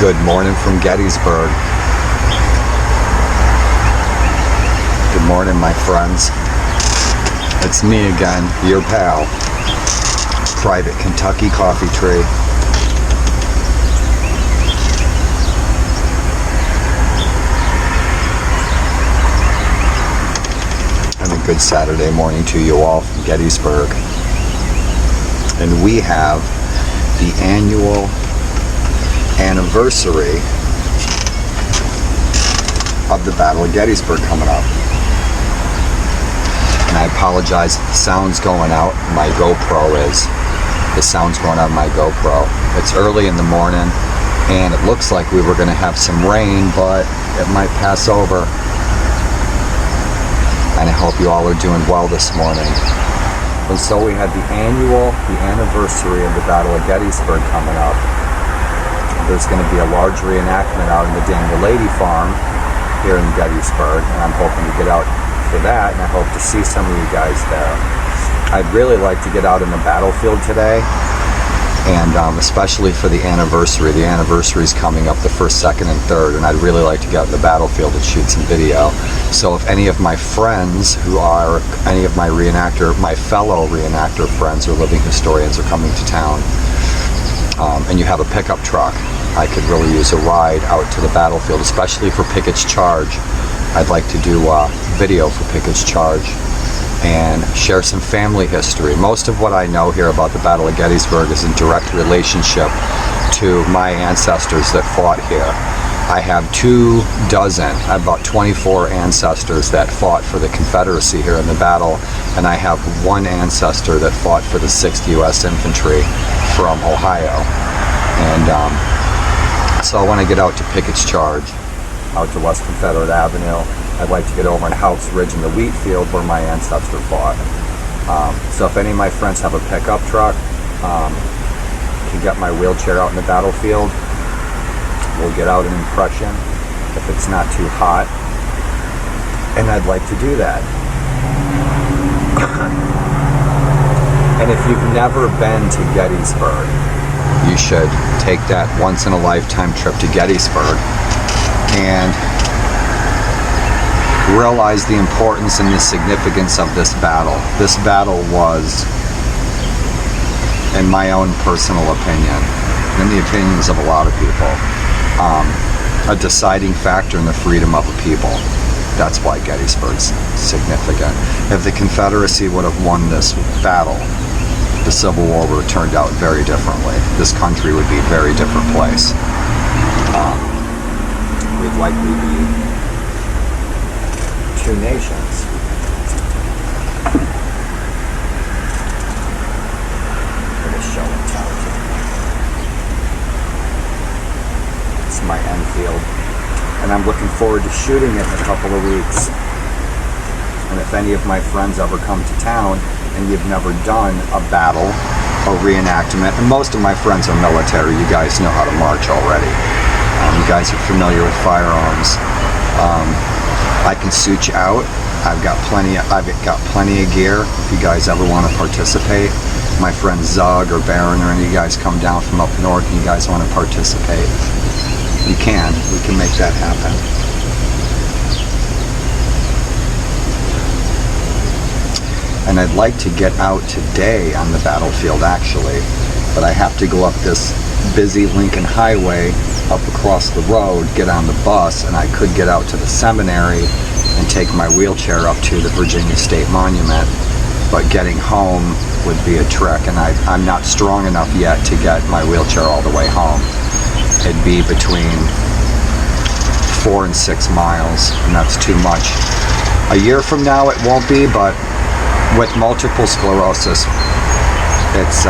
Good morning from Gettysburg. Good morning, my friends. It's me again, your pal, Private Kentucky Coffeetree. And a good Saturday morning to you all from Gettysburg. And we have the annual anniversary of the Battle of Gettysburg coming up. And I apologize if the sound's going out. My GoPro is. The sound's going out of my GoPro. It's early in the morning, and it looks like we were going to have some rain, but it might pass over. And I hope you all are doing well this morning. And so we had the anniversary of the Battle of Gettysburg coming up. There's going to be a large reenactment out in the Daniel Lady Farm here in Gettysburg, and I'm hoping to get out for that, and I hope to see some of you guys there. I'd really like to get out in the battlefield today, and especially for the anniversary. The anniversary is coming up the 1st, 2nd, and 3rd, and I'd really like to get out in the battlefield and shoot some video. So if any of my friends who are, any of my fellow reenactor friends or living historians are coming to town, and you have a pickup truck, I could really use a ride out to the battlefield, especially for Pickett's Charge. I'd like to do a video for Pickett's Charge and share some family history. Most of what I know here about the Battle of Gettysburg is in direct relationship to my ancestors that fought here. I have I have about 24 ancestors that fought for the Confederacy here in the battle, and I have one ancestor that fought for the 6th U.S. Infantry from Ohio. And so I want to get out to Pickett's Charge, out to West Confederate Avenue. I'd like to get over in House Ridge in the wheat field where my ancestor fought. So if any of my friends have a pickup truck, can get my wheelchair out in the battlefield, we'll get out an impression if it's not too hot. And I'd like to do that. And if you've never been to Gettysburg, you should take that once-in-a-lifetime trip to Gettysburg and realize the importance and the significance of this battle. This battle was, in my own personal opinion, and the opinions of a lot of people, a deciding factor in the freedom of a people. That's why Gettysburg's significant. If the Confederacy would have won this battle, the Civil War would have turned out very differently. This country would be a very different place. We'd likely be two nations. For this show and tell. It's my Enfield, and I'm looking forward to shooting it in a couple of weeks. And if any of my friends ever come to town and you've never done a battle or reenactment, and most of my friends are military, you guys know how to march already. You guys are familiar with firearms. I can suit you out. I've got plenty of gear if you guys ever want to participate. My friend Zug or Baron or any of you guys come down from up north and you guys want to participate, you can. We can make that happen. And I'd like to get out today on the battlefield actually, but I have to go up this busy Lincoln Highway, up across the road, get on the bus, and I could get out to the seminary and take my wheelchair up to the Virginia State Monument, but getting home would be a trek, and I'm not strong enough yet to get my wheelchair all the way home. It'd be between 4 and 6 miles, and that's too much. A year from now it won't be, but with multiple sclerosis, it's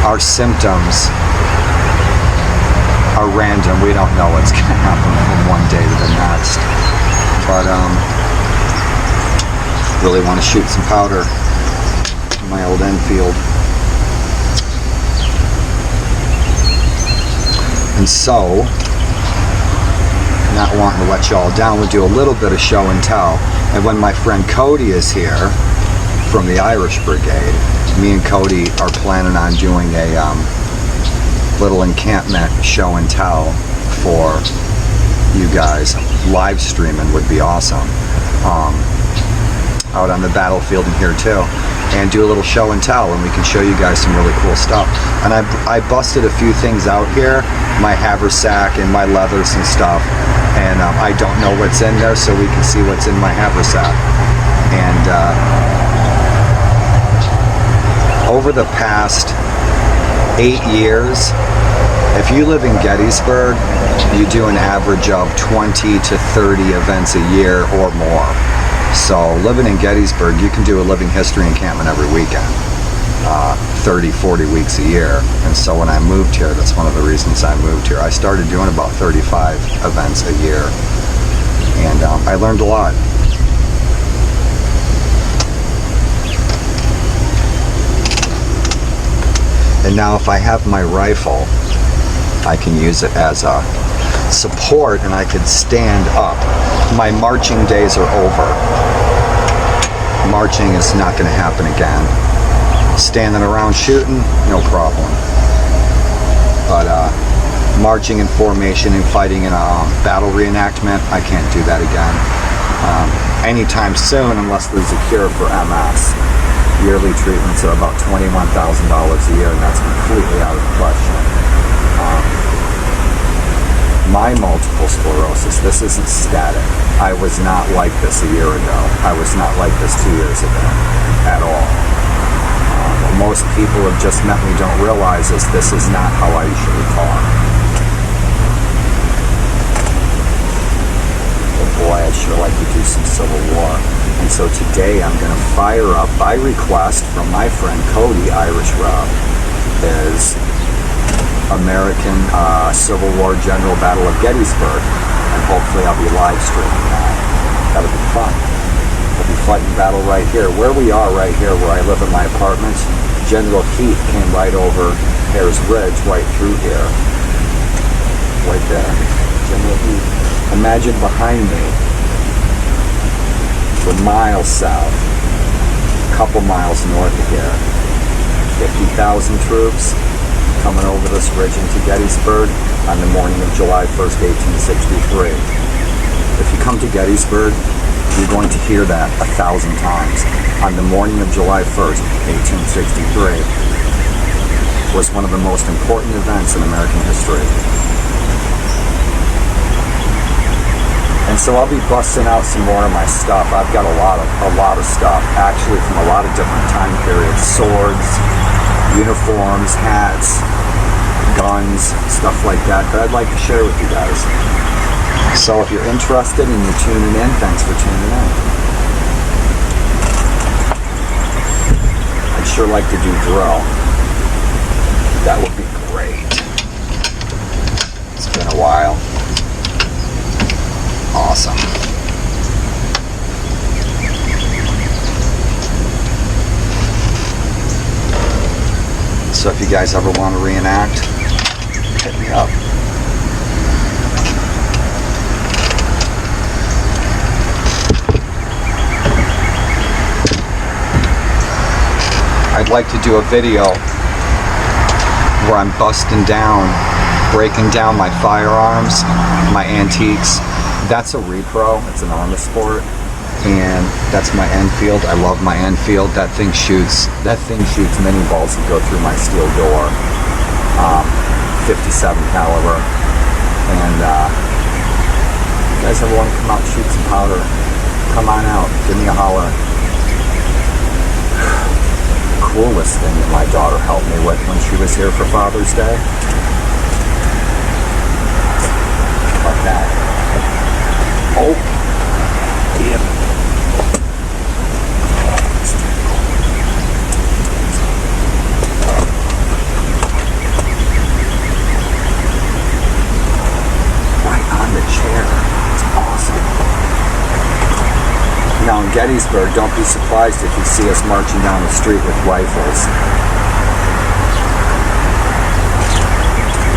our symptoms are random. We don't know what's going to happen from one day to the next. But really want to shoot some powder in my old Enfield. And so, not wanting to let y'all down, we'll do a little bit of show and tell. And when my friend Cody is here from the Irish Brigade, me and Cody are planning on doing little encampment show and tell for you guys. Live streaming would be awesome. Out on the battlefield in here too, and do a little show and tell, and we can show you guys some really cool stuff. And I busted a few things out here, my haversack and my leathers and stuff, and I don't know what's in there, so we can see what's in my haversack. And over the past 8 years, if you live in Gettysburg, you do an average of 20 to 30 events a year or more. So living in Gettysburg, you can do a living history encampment every weekend, 30, 40 weeks a year. And so when I moved here, that's one of the reasons I moved here. I started doing about 35 events a year, and I learned a lot. And now if I have my rifle, I can use it as a support, and I could stand up. My marching days are over. Marching is not going to happen again. Standing around shooting, no problem. But marching in formation and fighting in a battle reenactment, I can't do that again anytime soon, unless there's a cure for MS. Yearly treatments are about $21,000 a year, and that's completely out of the question. My multiple sclerosis, this isn't static. I was not like this a year ago. I was not like this 2 years ago at all. What most people who have just met me don't realize is this is not how I usually talk. But boy, I'd sure like to do some Civil War. And so today I'm going to fire up, by request from my friend Cody, Irish Rob, is American Civil War General Battle of Gettysburg, and hopefully I'll be live streaming that. That'll be fun. We'll be fighting battle right here. Where we are right here, where I live in my apartment, General Heath came right over Hare's Ridge, right through here. Right there. General Heath. Imagine behind me, for miles south, a couple miles north of here, 50,000 troops coming over this ridge into Gettysburg on the morning of July 1st, 1863. If you come to Gettysburg, you're going to hear that 1,000 times. On the morning of July 1st, 1863, was one of the most important events in American history. And so I'll be busting out some more of my stuff. I've got a lot of stuff, actually, from a lot of different time periods. Swords, uniforms, hats, guns, stuff like that I'd like to share with you guys. So if you're interested and you're tuning in, thanks for tuning in. I'd sure like to do drill. That would be great. It's been a while. Awesome. So if you guys ever want to reenact, hit me up. I'd like to do a video where I'm busting down, breaking down my firearms, my antiques. That's a repro, it's an armor sport. And that's my Enfield. I love my Enfield. That thing shoots mini balls that go through my steel door. 57 caliber. And if you guys ever want to come out and shoot some powder, come on out, give me a holler. Coolest thing that my daughter helped me with when she was here for Father's Day. Like that. Oh, yeah. Now in Gettysburg, don't be surprised if you see us marching down the street with rifles.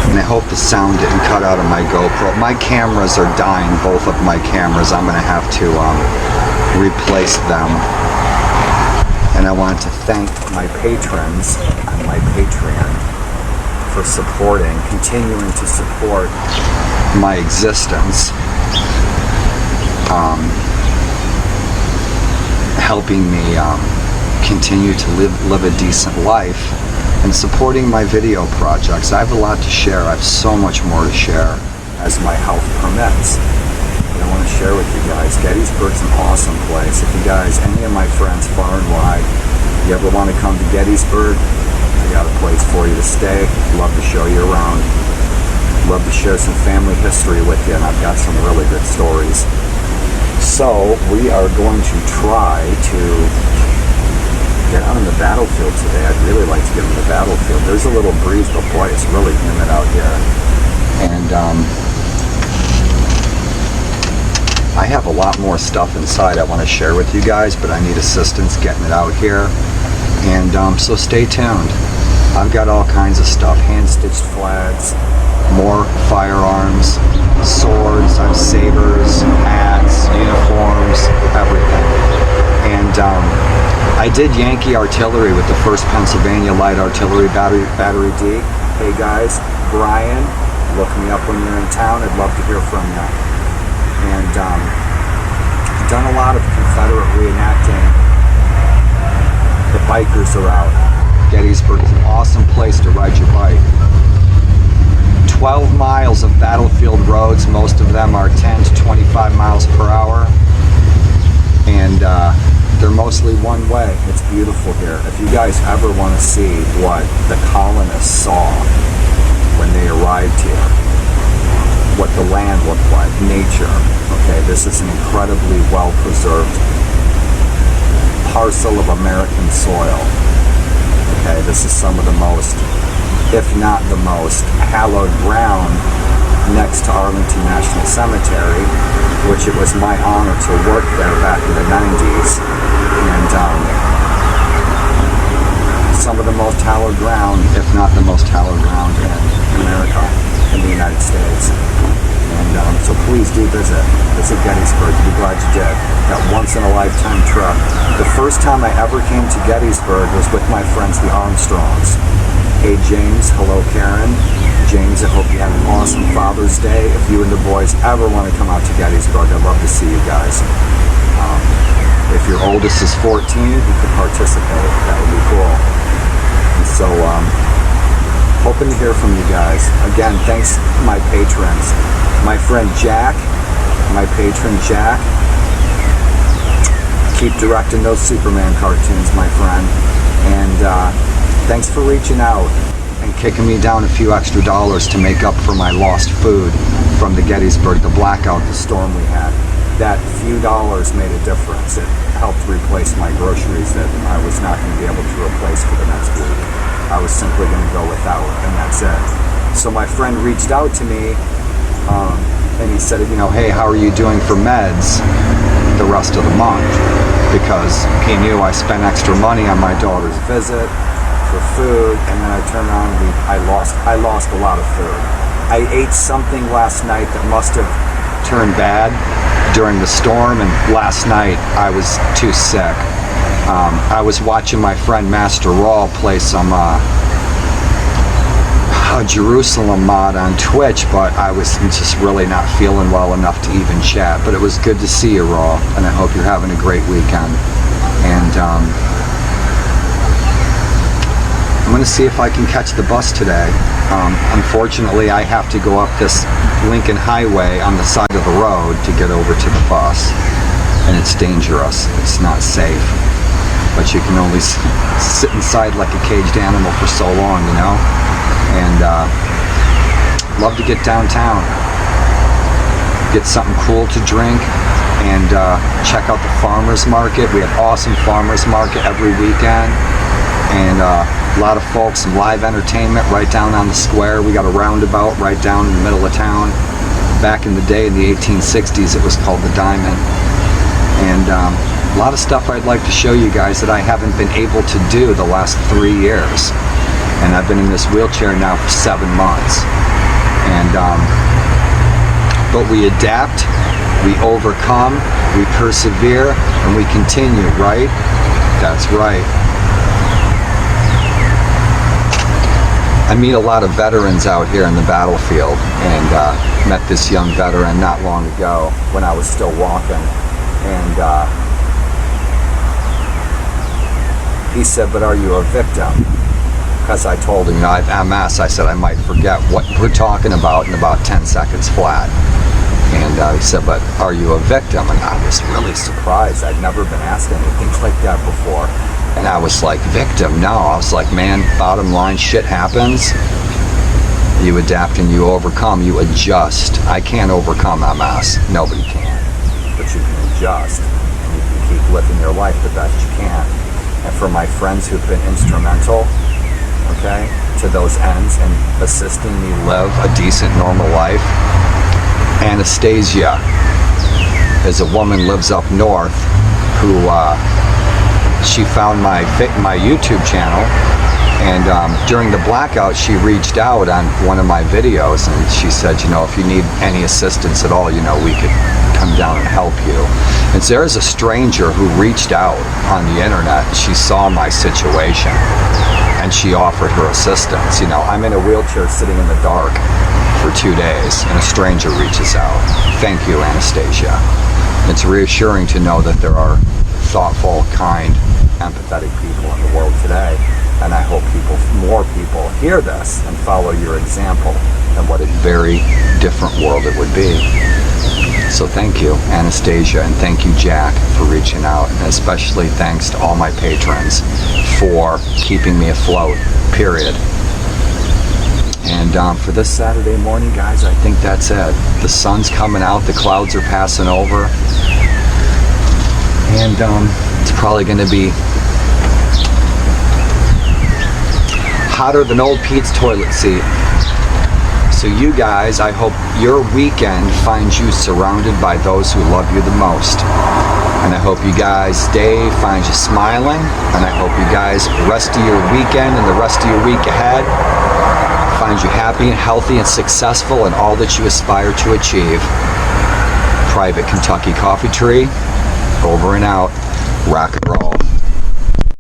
And I hope the sound didn't cut out of my GoPro. My cameras are dying, both of my cameras. I'm going to have to replace them. And I want to thank my patrons on my Patreon for supporting, continuing to support my existence, helping me continue to live a decent life, and supporting my video projects. I have a lot to share. I have so much more to share as my health permits. But I want to share with you guys. Gettysburg's an awesome place. If you guys, any of my friends far and wide, you ever want to come to Gettysburg, I got a place for you to stay. Love to show you around. Love to share some family history with you, and I've got some really good stories. So we are going to try to get out on the battlefield today. I'd really like to get on the battlefield. There's a little breeze, but boy, it's really humid out here. And I have a lot more stuff inside I want to share with you guys, but I need assistance getting it out here. And so stay tuned. I've got all kinds of stuff, hand-stitched flags, more firearms, swords, I have sabers, hats, uniforms, everything. And I did Yankee artillery with the 1st Pennsylvania Light Artillery Battery D. Hey guys, Brian, look me up when you're in town. I'd love to hear from you. And done a lot of Confederate reenacting. The bikers are out. Gettysburg is an awesome place to ride your bike. 12 miles of battlefield roads. Most of them are 10 to 25 miles per hour. And they're mostly one way. It's beautiful here. If you guys ever want to see what the colonists saw when they arrived here, what the land looked like, nature, okay, this is an incredibly well-preserved parcel of American soil. Okay, this is some of the most, if not the most, hallowed ground next to Arlington National Cemetery, which it was my honor to work there back in the 90s. And some of the most hallowed ground, if not the most hallowed ground in America, in the United States. And so please do visit Gettysburg. You'll be glad you did. That once-in-a-lifetime trip. The first time I ever came to Gettysburg was with my friends, the Armstrongs. Hey James, hello Karen. James, I hope you have an awesome Father's Day. If you and the boys ever want to come out to Gettysburg, I'd love to see you guys. If your oldest is 14, you can participate. That would be cool. And so, hoping to hear from you guys. Again, thanks to my patrons. My friend Jack, my patron Jack. Keep directing those Superman cartoons, my friend. And thanks for reaching out and kicking me down a few extra dollars to make up for my lost food from the Gettysburg, the blackout, the storm we had. That few dollars made a difference. It helped replace my groceries that I was not going to be able to replace for the next week. I was simply going to go without, and that's it. So my friend reached out to me, and he said, you know, hey, how are you doing for meds the rest of the month? Because he knew I spent extra money on my daughter's visit for food, and then I turned around and I lost a lot of food. I ate something last night that must have turned bad during the storm, and last night I was too sick. I was watching my friend Master Raw play some Jerusalem mod on Twitch, but I was just really not feeling well enough to even chat. But it was good to see you, Raw, and I hope you're having a great weekend. And I'm going to see if I can catch the bus today. Unfortunately, I have to go up this Lincoln Highway on the side of the road to get over to the bus, and it's dangerous. It's not safe. But you can only sit inside like a caged animal for so long, you know? And love to get downtown, get something cool to drink, and check out the farmers market. We have awesome farmers market every weekend, and a lot of folks, some live entertainment right down on the square. We got a roundabout right down in the middle of town. Back in the day, in the 1860s, it was called the Diamond. And a lot of stuff I'd like to show you guys that I haven't been able to do the last 3 years. And I've been in this wheelchair now for 7 months. And but we adapt, we overcome, we persevere, and we continue, right? That's right. meet a lot of veterans out here in the battlefield, and met this young veteran not long ago when I was still walking, and he said, "But are you a victim?" Because I told him, I have MS. I said I might forget what we're talking about in about 10 seconds flat. And he said, "But are you a victim?" And I was really surprised. I'd never been asked anything like that before. And I was like, "Victim? No." I was like, "Man, bottom line, shit happens. You adapt and you overcome. You adjust. I can't overcome MS. Nobody can. But you can adjust. And you can keep living your life the best you can." And for my friends who've been instrumental, okay, to those ends and assisting me live a decent, normal life, Anastasia is a woman lives up north who she found my YouTube channel, and during the blackout she reached out on one of my videos, and she said, "You know, if you need any assistance at all, you know, we could come down and help you." And so there's a stranger who reached out on the internet. She saw my situation and she offered her assistance. You know, I'm in a wheelchair sitting in the dark for 2 days, and a stranger reaches out. Thank you, Anastasia. It's reassuring to know that there are thoughtful, kind, empathetic people in the world today, and I hope more people hear this and follow your example, and what a very different world it would be. So thank you, Anastasia, and thank you, Jack, for reaching out, and especially thanks to all my patrons for keeping me afloat, period. And for this Saturday morning, guys, I think that's it. The sun's coming out, the clouds are passing over, and it's probably going to be hotter than old Pete's toilet seat. So you guys, I hope your weekend finds you surrounded by those who love you the most. And I hope you guys' day finds you smiling, and I hope you guys, rest of your weekend and the rest of your week ahead finds you happy and healthy and successful in all that you aspire to achieve. Private Kentucky Coffeetree, over and out. Rock and roll.